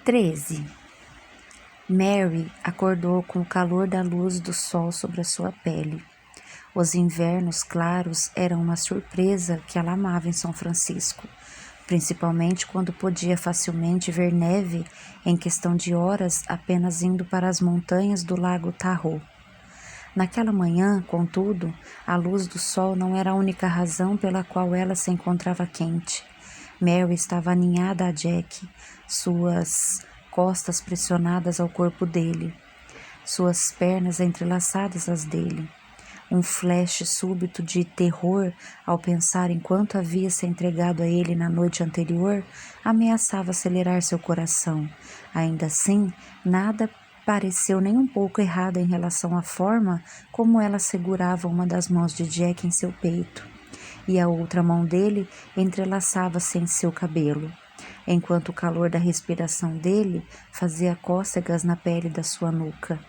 13. Mary acordou com o calor da luz do sol sobre a sua pele. Os invernos claros eram uma surpresa que ela amava em São Francisco, principalmente quando podia facilmente ver neve em questão de horas apenas indo para as montanhas do Lago Tahoe. Naquela manhã, contudo, a luz do sol não era a única razão pela qual ela se encontrava quente. Mary estava aninhada a Jack, suas costas pressionadas ao corpo dele, suas pernas entrelaçadas às dele. Um flash súbito de terror ao pensar em quanto havia se entregado a ele na noite anterior ameaçava acelerar seu coração. Ainda assim, nada pareceu nem um pouco errado em relação à forma como ela segurava uma das mãos de Jack em seu peito, e a outra mão dele entrelaçava-se em seu cabelo, enquanto o calor da respiração dele fazia cócegas na pele da sua nuca.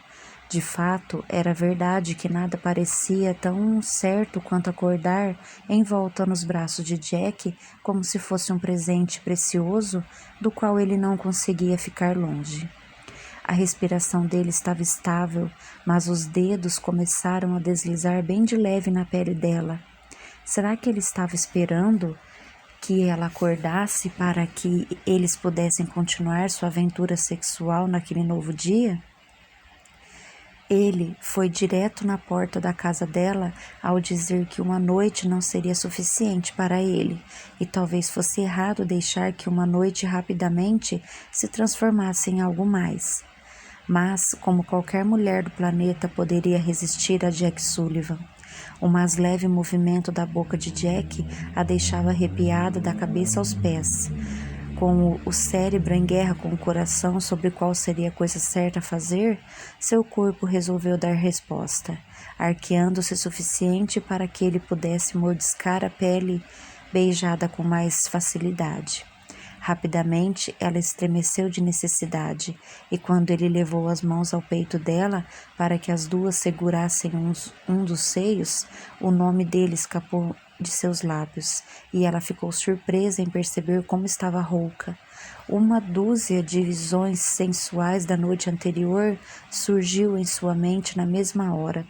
De fato, era verdade que nada parecia tão certo quanto acordar envolta nos braços de Jack como se fosse um presente precioso do qual ele não conseguia ficar longe. A respiração dele estava estável, mas os dedos começaram a deslizar bem de leve na pele dela. Será que ele estava esperando que ela acordasse para que eles pudessem continuar sua aventura sexual naquele novo dia? Ele foi direto na porta da casa dela ao dizer que uma noite não seria suficiente para ele, e talvez fosse errado deixar que uma noite rapidamente se transformasse em algo mais. Mas, como qualquer mulher do planeta poderia resistir a Jack Sullivan, o mais leve movimento da boca de Jack a deixava arrepiada da cabeça aos pés. Com o cérebro em guerra com o coração sobre qual seria a coisa certa a fazer, seu corpo resolveu dar resposta, arqueando-se suficiente para que ele pudesse mordiscar a pele beijada com mais facilidade. Rapidamente, ela estremeceu de necessidade, e quando ele levou as mãos ao peito dela para que as duas segurassem um dos seios, o nome dele escapou de seus lábios, e ela ficou surpresa em perceber como estava rouca. Uma dúzia de visões sensuais da noite anterior surgiu em sua mente na mesma hora.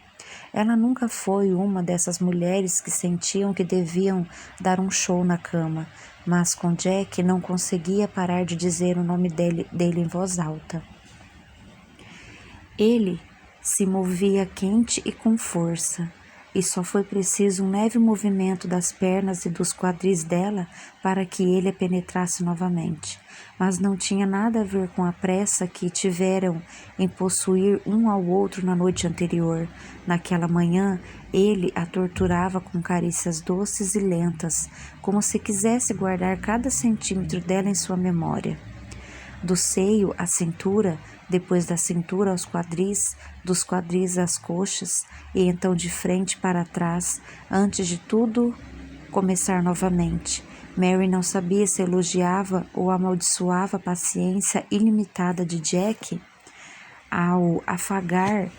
Ela nunca foi uma dessas mulheres que sentiam que deviam dar um show na cama, mas com Jack não conseguia parar de dizer o nome dele em voz alta. Ele se movia quente e com força, e só foi preciso um leve movimento das pernas e dos quadris dela para que ele a penetrasse novamente. Mas não tinha nada a ver com a pressa que tiveram em possuir um ao outro na noite anterior. Naquela manhã, ele a torturava com carícias doces e lentas, como se quisesse guardar cada centímetro dela em sua memória. Do seio à cintura, depois da cintura aos quadris, dos quadris às coxas, e então de frente para trás, antes de tudo começar novamente. Mary não sabia se elogiava ou amaldiçoava a paciência ilimitada de Jack ao afagar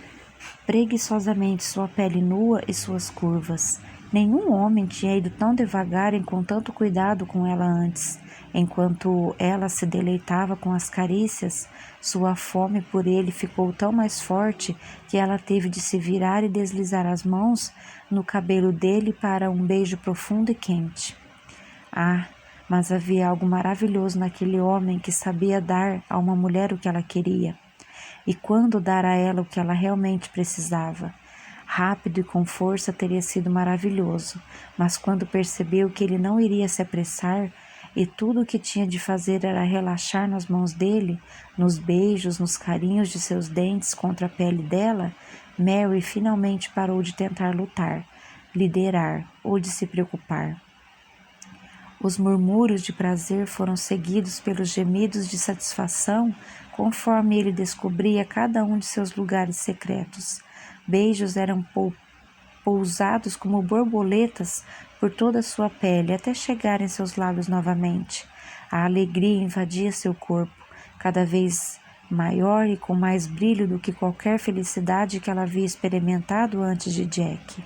preguiçosamente sua pele nua e suas curvas. Nenhum homem tinha ido tão devagar e com tanto cuidado com ela antes. Enquanto ela se deleitava com as carícias, sua fome por ele ficou tão mais forte que ela teve de se virar e deslizar as mãos no cabelo dele para um beijo profundo e quente. Ah, mas havia algo maravilhoso naquele homem que sabia dar a uma mulher o que ela queria. E quando dar a ela o que ela realmente precisava. Rápido e com força teria sido maravilhoso, mas quando percebeu que ele não iria se apressar e tudo o que tinha de fazer era relaxar nas mãos dele, nos beijos, nos carinhos de seus dentes contra a pele dela, Mary finalmente parou de tentar lutar, liderar ou de se preocupar. Os murmúrios de prazer foram seguidos pelos gemidos de satisfação conforme ele descobria cada um de seus lugares secretos. Beijos eram pousados como borboletas por toda a sua pele até chegar em seus lábios novamente. A alegria invadia seu corpo, cada vez maior e com mais brilho do que qualquer felicidade que ela havia experimentado antes de Jack.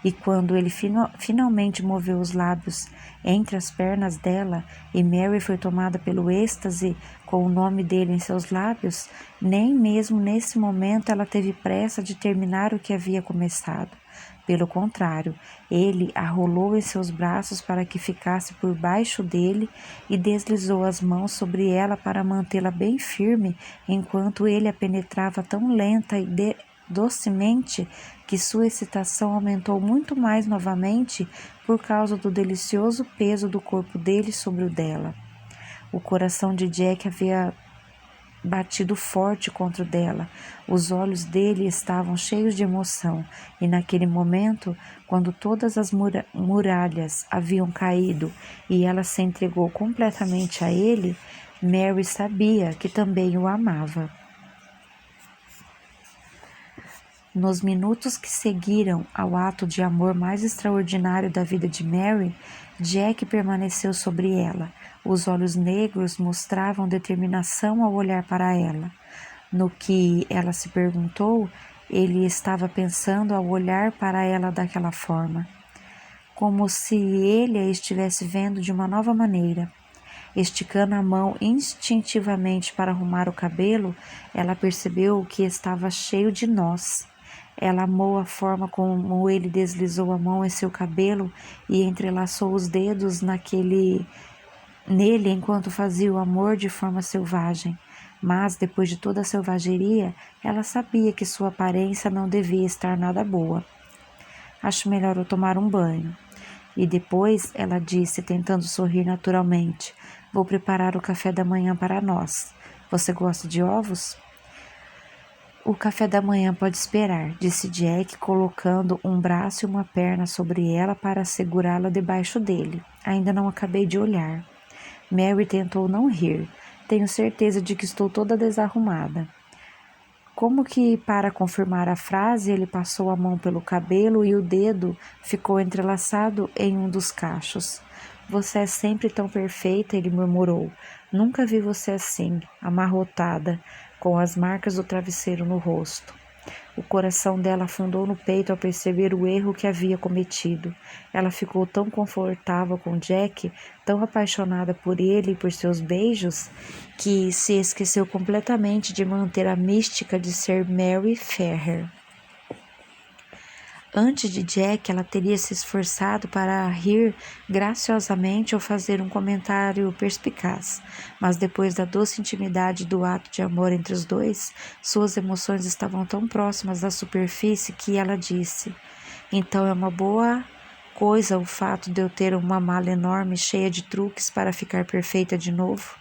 E quando ele finalmente moveu os lábios entre as pernas dela e Mary foi tomada pelo êxtase com o nome dele em seus lábios, nem mesmo nesse momento ela teve pressa de terminar o que havia começado. Pelo contrário, ele a rolou em seus braços para que ficasse por baixo dele e deslizou as mãos sobre ela para mantê-la bem firme enquanto ele a penetrava tão lenta e docemente que sua excitação aumentou muito mais novamente por causa do delicioso peso do corpo dele sobre o dela. O coração de Jack havia batido forte contra o dela. Os olhos dele estavam cheios de emoção, e naquele momento, quando todas as muralhas haviam caído e ela se entregou completamente a ele, Mary sabia que também o amava. Nos minutos que seguiram ao ato de amor mais extraordinário da vida de Mary, Jack permaneceu sobre ela. Os olhos negros mostravam determinação ao olhar para ela. No que ela se perguntou, ele estava pensando ao olhar para ela daquela forma, como se ele a estivesse vendo de uma nova maneira. Esticando a mão instintivamente para arrumar o cabelo, ela percebeu que estava cheio de nós. Ela amou a forma como ele deslizou a mão em seu cabelo e entrelaçou os dedos nele enquanto fazia o amor de forma selvagem. Mas, depois de toda a selvageria, ela sabia que sua aparência não devia estar nada boa. Acho melhor eu tomar um banho. E depois ela disse, tentando sorrir naturalmente, vou preparar o café da manhã para nós. Você gosta de ovos? O café da manhã pode esperar, disse Jack, colocando um braço e uma perna sobre ela para segurá-la debaixo dele. Ainda não acabei de olhar. Mary tentou não rir. Tenho certeza de que estou toda desarrumada. Como que, para confirmar a frase, ele passou a mão pelo cabelo e o dedo ficou entrelaçado em um dos cachos. Você é sempre tão perfeita, ele murmurou. Nunca vi você assim, amarrotada, com as marcas do travesseiro no rosto. O coração dela afundou no peito ao perceber o erro que havia cometido. Ela ficou tão confortável com Jack, tão apaixonada por ele e por seus beijos, que se esqueceu completamente de manter a mística de ser Mary Ferrer. Antes de Jack, ela teria se esforçado para rir graciosamente ou fazer um comentário perspicaz, mas depois da doce intimidade do ato de amor entre os dois, suas emoções estavam tão próximas da superfície que ela disse: então é uma boa coisa o fato de eu ter uma mala enorme cheia de truques para ficar perfeita de novo.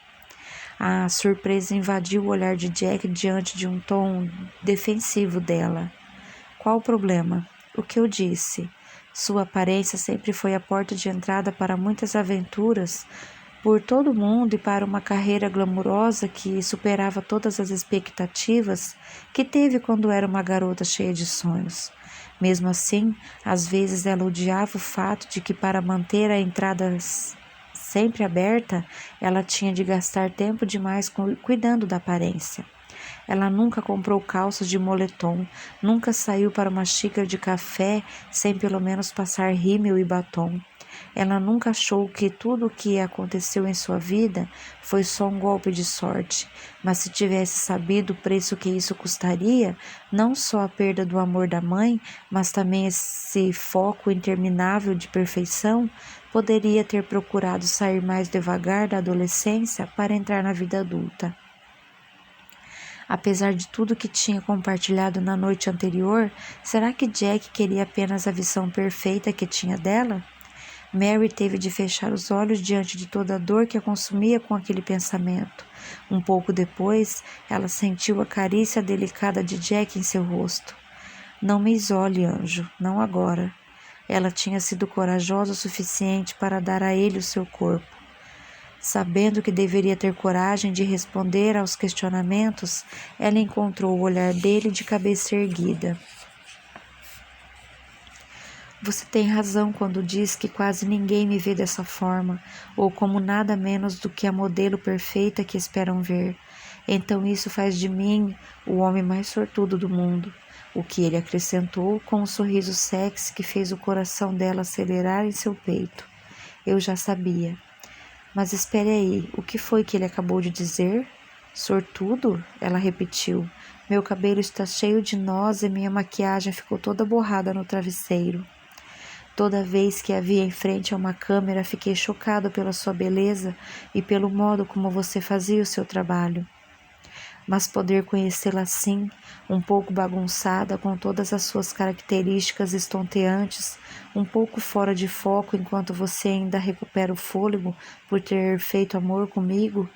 A surpresa invadiu o olhar de Jack diante de um tom defensivo dela. Qual o problema? O que eu disse? Sua aparência sempre foi a porta de entrada para muitas aventuras por todo o mundo e para uma carreira glamurosa que superava todas as expectativas que teve quando era uma garota cheia de sonhos. Mesmo assim, às vezes ela odiava o fato de que para manter a entrada sempre aberta, ela tinha de gastar tempo demais cuidando da aparência. Ela nunca comprou calças de moletom, nunca saiu para uma xícara de café sem pelo menos passar rímel e batom. Ela nunca achou que tudo o que aconteceu em sua vida foi só um golpe de sorte, mas se tivesse sabido o preço que isso custaria, não só a perda do amor da mãe, mas também esse foco interminável de perfeição, poderia ter procurado sair mais devagar da adolescência para entrar na vida adulta. Apesar de tudo que tinha compartilhado na noite anterior, será que Jack queria apenas a visão perfeita que tinha dela? Mary teve de fechar os olhos diante de toda a dor que a consumia com aquele pensamento. Um pouco depois, ela sentiu a carícia delicada de Jack em seu rosto. Não me isole, anjo, não agora. Ela tinha sido corajosa o suficiente para dar a ele o seu corpo. Sabendo que deveria ter coragem de responder aos questionamentos, ela encontrou o olhar dele de cabeça erguida. Você tem razão quando diz que quase ninguém me vê dessa forma, ou como nada menos do que a modelo perfeita que esperam ver. Então isso faz de mim o homem mais sortudo do mundo. o que ele acrescentou com um sorriso sexy que fez o coração dela acelerar em seu peito. Eu já sabia. Mas espere aí, o que foi que ele acabou de dizer? Sortudo? Ela repetiu. Meu cabelo está cheio de nós e minha maquiagem ficou toda borrada no travesseiro. Toda vez que a via em frente a uma câmera, fiquei chocado pela sua beleza e pelo modo como você fazia o seu trabalho. Mas poder conhecê-la assim, um pouco bagunçada, com todas as suas características estonteantes, um pouco fora de foco enquanto você ainda recupera o fôlego por ter feito amor comigo,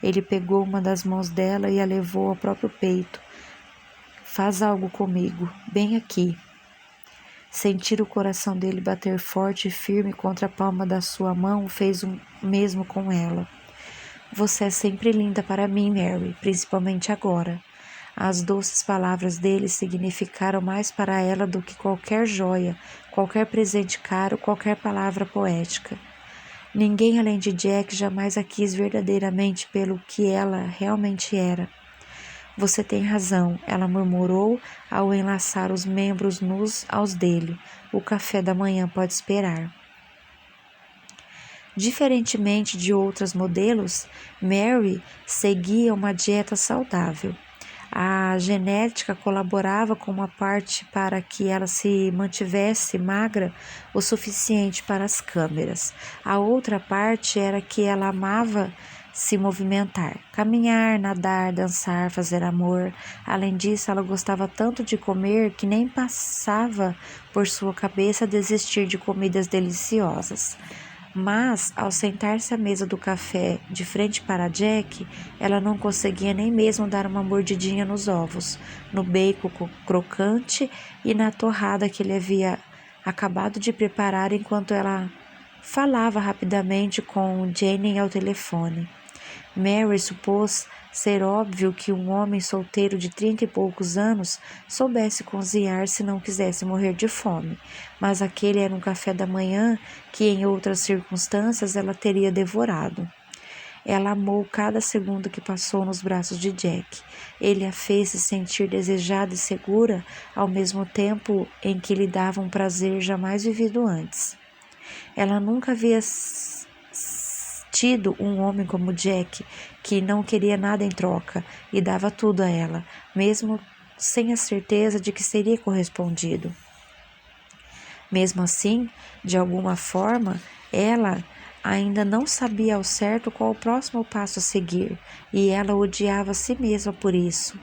ele pegou uma das mãos dela e a levou ao próprio peito. Faz algo comigo, bem aqui. Sentir o coração dele bater forte e firme contra a palma da sua mão fez o mesmo com ela. Você é sempre linda para mim, Mary, principalmente agora. As doces palavras dele significaram mais para ela do que qualquer joia, qualquer presente caro, qualquer palavra poética. Ninguém além de Jack jamais a quis verdadeiramente pelo que ela realmente era. Você tem razão, ela murmurou ao enlaçar os membros nus aos dele. O café da manhã pode esperar. Diferentemente de outras modelos, Mary seguia uma dieta saudável. A genética colaborava com uma parte para que ela se mantivesse magra o suficiente para as câmeras. A outra parte era que ela amava se movimentar, caminhar, nadar, dançar, fazer amor. Além disso, ela gostava tanto de comer que nem passava por sua cabeça desistir de comidas deliciosas. Mas, ao sentar-se à mesa do café de frente para Jack, ela não conseguia nem mesmo dar uma mordidinha nos ovos, no bacon crocante e na torrada que ele havia acabado de preparar enquanto ela falava rapidamente com Jane ao telefone. Mary supôs ser óbvio que um homem solteiro de 30 e poucos anos soubesse cozinhar se não quisesse morrer de fome, mas aquele era um café da manhã que em outras circunstâncias ela teria devorado. Ela amou cada segundo que passou nos braços de Jack. Ele a fez se sentir desejada e segura, ao mesmo tempo em que lhe dava um prazer jamais vivido antes. Ela nunca havia tido um homem como Jack, que não queria nada em troca e dava tudo a ela, mesmo sem a certeza de que seria correspondido. Mesmo assim, de alguma forma, ela ainda não sabia ao certo qual o próximo passo a seguir, e ela odiava a si mesma por isso.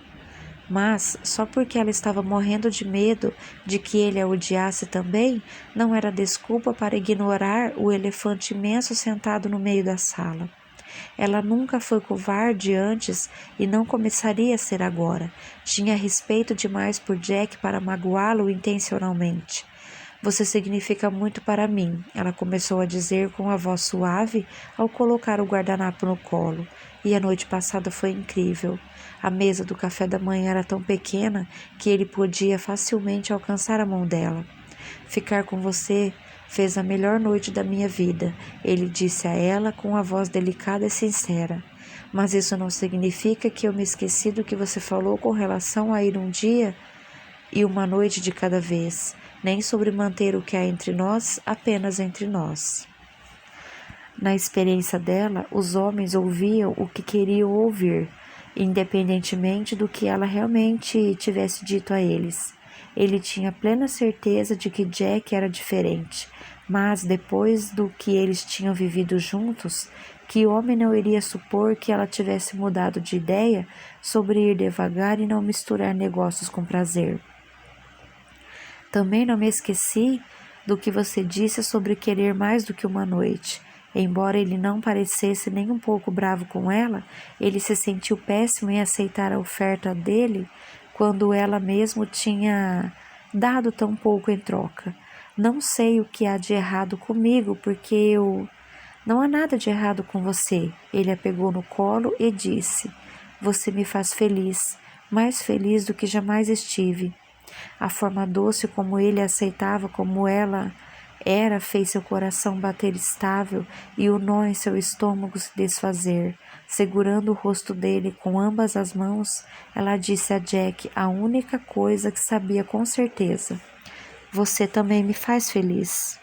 Mas, só porque ela estava morrendo de medo de que ele a odiasse também, não era desculpa para ignorar o elefante imenso sentado no meio da sala. Ela nunca foi covarde antes e não começaria a ser agora. Tinha respeito demais por Jack para magoá-lo intencionalmente. Você significa muito para mim, ela começou a dizer com a voz suave ao colocar o guardanapo no colo. E a noite passada foi incrível. A mesa do café da manhã era tão pequena que ele podia facilmente alcançar a mão dela. Ficar com você fez a melhor noite da minha vida, ele disse a ela com a voz delicada e sincera. Mas isso não significa que eu me esqueci do que você falou com relação a ir um dia e uma noite de cada vez, nem sobre manter o que há entre nós apenas entre nós. Na experiência dela, os homens ouviam o que queriam ouvir, independentemente do que ela realmente tivesse dito a eles. Ele tinha plena certeza de que Jack era diferente, mas depois do que eles tinham vivido juntos, que homem não iria supor que ela tivesse mudado de ideia sobre ir devagar e não misturar negócios com prazer. Também não me esqueci do que você disse sobre querer mais do que uma noite. Embora ele não parecesse nem um pouco bravo com ela, ele se sentiu péssimo em aceitar a oferta dele quando ela mesmo tinha dado tão pouco em troca. Não sei o que há de errado comigo, porque eu... Não há nada de errado com você. Ele a pegou no colo e disse: Você me faz feliz, mais feliz do que jamais estive. A forma doce como ele a aceitava como ela Hera fez seu coração bater estável e o nó em seu estômago se desfazer. Segurando o rosto dele com ambas as mãos, ela disse a Jack a única coisa que sabia com certeza: "Você também me faz feliz."